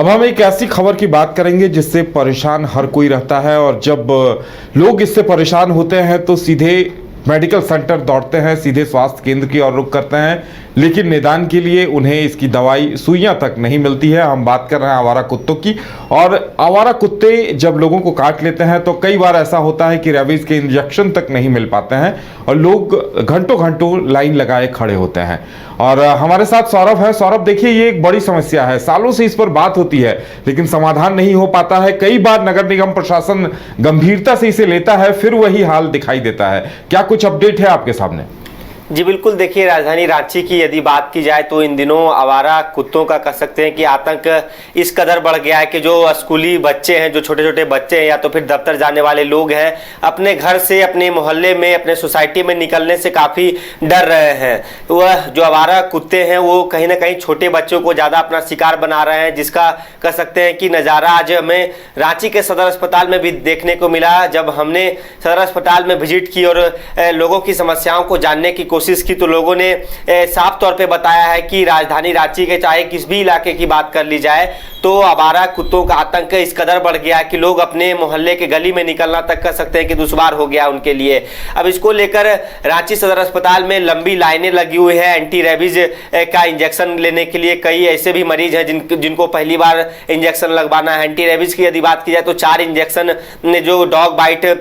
अब हम एक ऐसी खबर की बात करेंगे जिससे परेशान हर कोई रहता है और जब लोग इससे परेशान होते हैं तो सीधे मेडिकल सेंटर दौड़ते हैं, सीधे स्वास्थ्य केंद्र की ओर रुख करते हैं, लेकिन निदान के लिए उन्हें इसकी दवाई सुइयां तक नहीं मिलती है। हम बात कर रहे हैं आवारा कुत्तों की, और आवारा कुत्ते जब लोगों को काट लेते हैं तो कई बार ऐसा होता है कि रेबीज के इंजेक्शन तक नहीं मिल पाते हैं और लोग घंटों घंटों लाइन लगाए खड़े होते हैं। और हमारे साथ सौरभ है। सौरभ, देखिए, ये एक बड़ी समस्या है, सालों से इस पर बात होती है लेकिन समाधान नहीं हो पाता है। कई बार नगर निगम प्रशासन गंभीरता से इसे लेता है, फिर वही हाल दिखाई देता है। क्या कुछ अपडेट है आपके सामने? जी बिल्कुल, देखिए, राजधानी रांची की यदि बात की जाए तो इन दिनों आवारा कुत्तों का कह सकते हैं कि आतंक इस कदर बढ़ गया है कि जो स्कूली बच्चे हैं, जो छोटे छोटे बच्चे हैं या तो फिर दफ्तर जाने वाले लोग हैं, अपने घर से, अपने मोहल्ले में, अपने सोसाइटी में निकलने से काफ़ी डर रहे हैं। वह जो आवारा कुत्ते हैं वो कहीं ना कहीं छोटे बच्चों को ज़्यादा अपना शिकार बना रहे हैं, जिसका कह सकते हैं कि नज़ारा आज हमें रांची के सदर अस्पताल में भी देखने को मिला। जब हमने सदर अस्पताल में विजिट की और लोगों की समस्याओं को जानने की कोशिश की तो लोगों ने साफ तौर पे बताया है कि राजधानी रांची के चाहे किस भी इलाके की बात कर ली जाए तो आवारा कुत्तों का आतंक इस कदर बढ़ गया है कि लोग अपने मोहल्ले के गली में निकलना तक कर सकते हैं कि दुश्वार हो गया उनके लिए। अब इसको लेकर रांची सदर अस्पताल में लंबी लाइनें लगी हुई है एंटी रेबीज का इंजेक्शन लेने के लिए। कई ऐसे भी मरीज हैं जिनको पहली बार इंजेक्शन लगवाना है। एंटी रेबीज की यदि बात की जाए तो 4 इंजेक्शन जो डॉग बाइट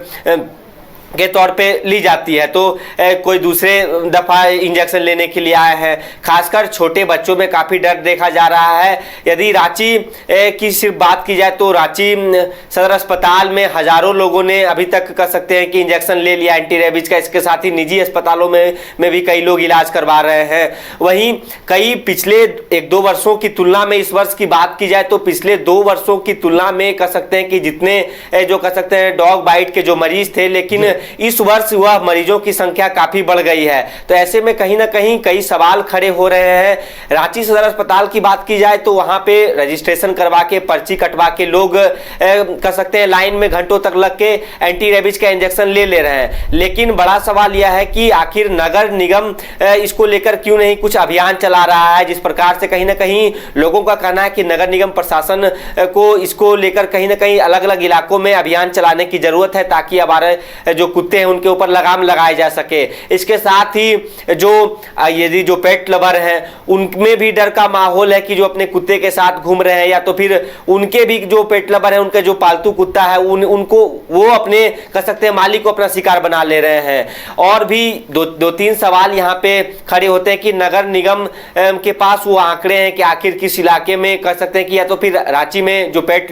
के तौर पे ली जाती है, तो कोई दूसरे दफ़ा इंजेक्शन लेने के लिए आए हैं। खासकर छोटे बच्चों में काफ़ी डर देखा जा रहा है। यदि रांची की सिर्फ बात की जाए तो रांची सदर अस्पताल में हज़ारों लोगों ने अभी तक कह सकते हैं कि इंजेक्शन ले लिया एंटी रेबीज का। इसके साथ ही निजी अस्पतालों में भी कई लोग इलाज करवा रहे हैं। वहीं कई पिछले 1-2 वर्षों की तुलना में इस वर्ष की बात की जाए तो पिछले 2 वर्षों की तुलना में कह सकते हैं कि जितने जो कह सकते हैं डॉग बाइट के जो मरीज थे, लेकिन इस वर्ष वह मरीजों की संख्या काफी बढ़ गई है। तो ऐसे में कहीं ना कहीं कई सवाल खड़े हो रहे हैं। रांची सदर अस्पताल की बात की जाए तो वहां पे रजिस्ट्रेशन करवा के, पर्ची कटवा के लोग कह सकते हैं लाइन में घंटों तक लग के एंटी रेबीज का इंजेक्शन ले रहे हैं। लेकिन बड़ा सवाल यह है कि आखिर नगर निगम इसको लेकर क्यों नहीं कुछ अभियान चला रहा है। जिस प्रकार से कहीं ना कहीं लोगों का कहना है कि नगर निगम प्रशासन को इसको लेकर कहीं ना कहीं अलग अलग इलाकों में अभियान चलाने की जरूरत है ताकि हमारे जो कुत्ते हैं उनके ऊपर लगाम लगाया जा सके। इसके साथ ही जो यदि जो पेट लवर हैं उनमें भी डर का माहौल है कि जो अपने कुत्ते के साथ घूम रहे हैं या तो फिर उनके भी जो पेट लवर है, उनके जो पालतू कुत्ता है उनको वो अपने कह सकते हैं मालिक को अपना शिकार बना ले रहे हैं। और भी 2-3 सवाल यहाँ पे खड़े होते हैं कि नगर निगम के पास वो आंकड़े हैं कि आखिर किस इलाके में कह सकते हैं कि या तो फिर रांची में जो पेट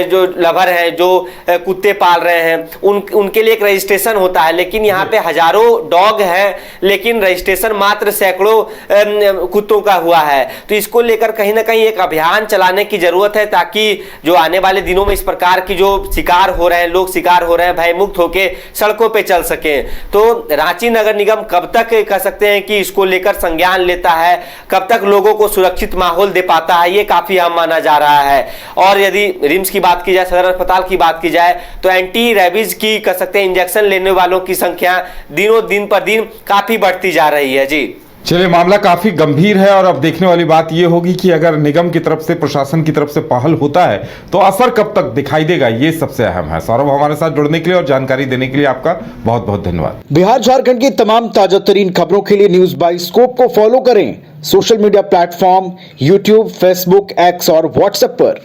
जो लवर है, जो कुत्ते पाल रहे हैं, उनके लिए एक रजिस्ट्रेशन होता है। लेकिन यहाँ पे हजारों डॉग हैं लेकिन रजिस्ट्रेशन मात्र सैकड़ों कुत्तों का हुआ है। तो इसको लेकर कहीं ना कहीं एक अभियान चलाने की जरूरत है ताकि जो आने वाले दिनों में इस प्रकार की जो शिकार हो रहे हैं, लोग शिकार हो रहे हैं, भयमुक्त होकर सड़कों पे चल सके। तो रांची नगर निगम कब तक कह सकते हैं कि इसको लेकर संज्ञान लेता है, कब तक लोगों को सुरक्षित माहौल दे पाता है, ये काफी अहम माना जा रहा है। और यदि रिम्स की बात की जाए, सदर अस्पताल की बात की जाए तो एंटी रेबीज की कह सकते हैं इंजेक्शन लेने वालों की संख्या दिन पर दिन काफी बढ़ती जा रही है। जी चलिए, मामला काफी गंभीर है और अब देखने वाली बात यह होगी कि अगर निगम की तरफ से, प्रशासन की तरफ से पहल होता है तो असर कब तक दिखाई देगा, ये सबसे अहम है। सौरभ, हमारे साथ जुड़ने के लिए और जानकारी देने के लिए आपका बहुत बहुत धन्यवाद। बिहार झारखंड की तमाम ताजा तरीन खबरों के लिए न्यूज बाय स्कोप को फॉलो करें social media platform YouTube, Facebook, x और व्हाट्सएप पर।